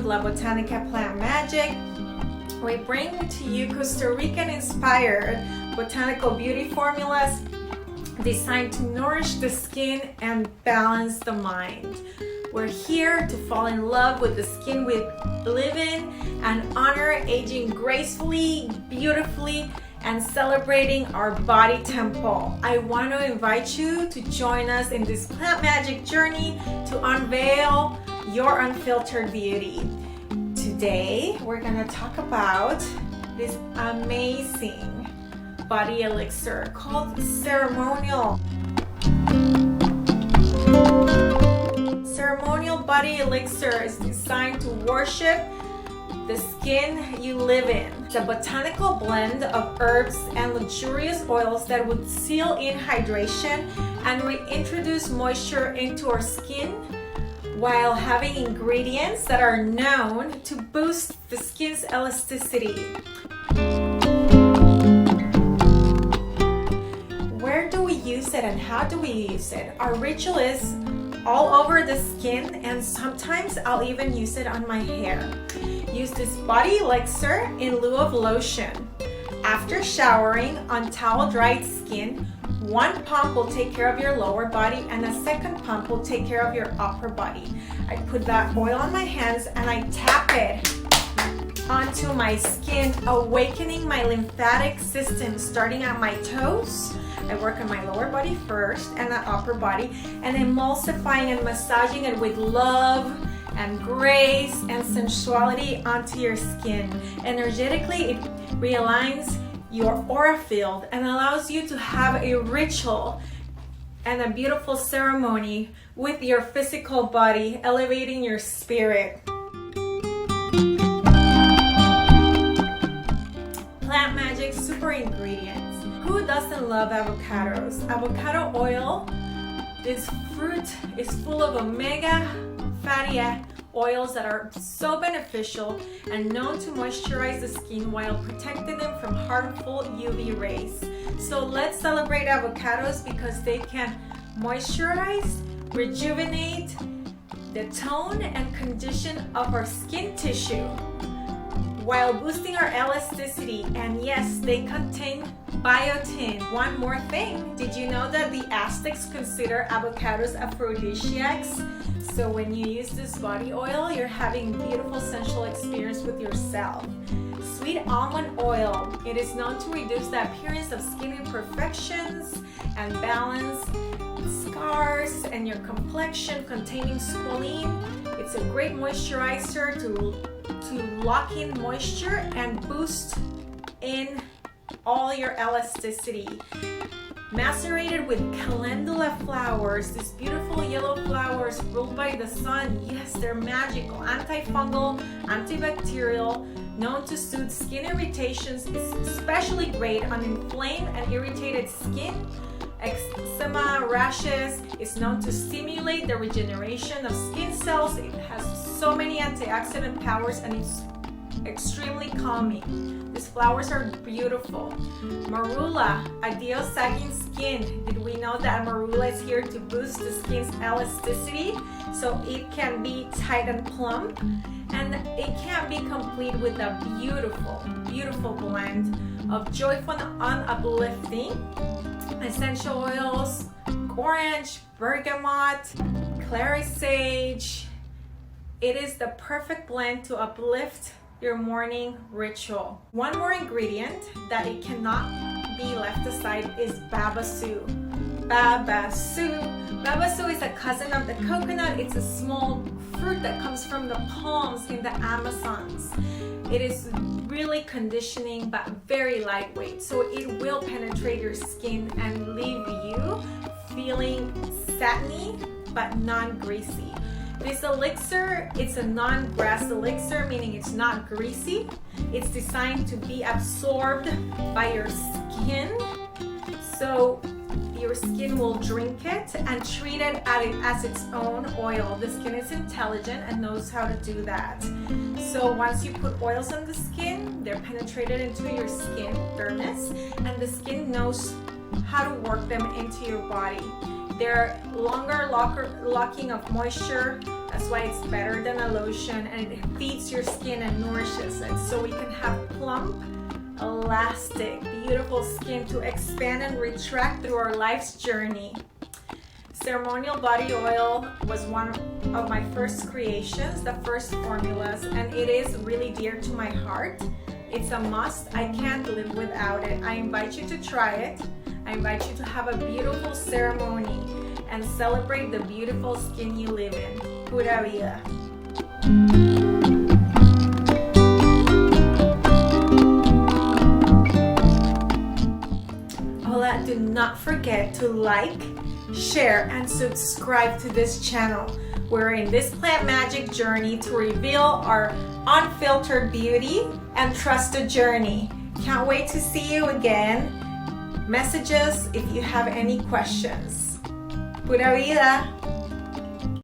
LABOTANICA Plant Magic. We bring to you Costa Rican inspired botanical beauty formulas designed to nourish the skin and balance the mind. We're here to fall in love with the skin we live in and honor aging gracefully, beautifully, and celebrating our body temple. I want to invite you to join us in this plant magic journey to unveil your unfiltered beauty. Today, we're going to talk about this amazing body elixir called Ceremonial. Ceremonial body elixir is designed to worship the skin you live in. It's a botanical blend of herbs and luxurious oils that would seal in hydration and reintroduce moisture into our skin while having ingredients that are known to boost the skin's elasticity. Where do we use it and how do we use it? Our ritual is all over the skin, and sometimes I'll even use it on my hair. Use this body elixir in lieu of lotion. After showering on towel-dried skin, one pump will take care of your lower body and a second pump will take care of your upper body. I put that oil on my hands and I tap it onto my skin, awakening my lymphatic system starting at my toes. I work on my lower body first and the upper body, and emulsifying and massaging it with love and grace and sensuality onto your skin. Energetically, it realigns your aura field and allows you to have a ritual and a beautiful ceremony with your physical body, elevating your spirit. Plant magic super ingredients. Who doesn't love avocados? Avocado oil, this fruit is full of omega fatty oils that are so beneficial and known to moisturize the skin while protecting them from harmful UV rays. So let's celebrate avocados because they can moisturize, rejuvenate the tone and condition of our skin tissue while boosting our elasticity. And yes, they contain biotin. One more thing, did you know that the Aztecs consider avocados aphrodisiacs? So when you use this body oil, you're having a beautiful sensual experience with yourself. Sweet almond oil, it is known to reduce the appearance of skin imperfections and balance scars and your complexion containing squalene. It's a great moisturizer to lock in moisture and boost in all your elasticity. Macerated with calendula flowers, these beautiful yellow flowers ruled by the sun. Yes, they're magical, antifungal, antibacterial, known to soothe skin irritations. It's especially great on inflamed and irritated skin. Eczema, rashes. It's known to stimulate the regeneration of skin cells. It has so many antioxidant powers and it's extremely calming. These flowers are beautiful. Marula, ideal sagging skin. Did we know that marula is here to boost the skin's elasticity so it can be tight and plump? And it can be complete with a beautiful, beautiful blend of joyful and uplifting essential oils, orange, bergamot, clary sage. It is the perfect blend to uplift your morning ritual. One more ingredient that it cannot be left aside is babasu. Babasu is a cousin of the coconut. It's a small fruit that comes from the palms in the Amazons. It is really conditioning but very lightweight, so it will penetrate your skin and leave you feeling satiny but non-greasy. This elixir, it's a non-grass elixir, meaning it's not greasy. It's designed to be absorbed by your skin, so your skin will drink it and treat it as its own oil. The skin is intelligent and knows how to do that. So once you put oils on the skin, they're penetrated into your skin, dermis, and the skin knows how to work them into your body. They're longer locking of moisture, That's why it's better than a lotion, and it feeds your skin and nourishes it so we can have plump, elastic, beautiful skin to expand and retract through our life's journey. Ceremonial body oil was one of my first creations, the first formulas, and it is really dear to my heart. It's a must. I can't live without it. I invite you to try it. I invite you to have a beautiful ceremony and celebrate the beautiful skin you live in. Pura Vida. Hola, do not forget to like, share, and subscribe to this channel. We're in this plant magic journey to reveal our unfiltered beauty and trust the journey. Can't wait to see you again. Message us if you have any questions. Pura Vida.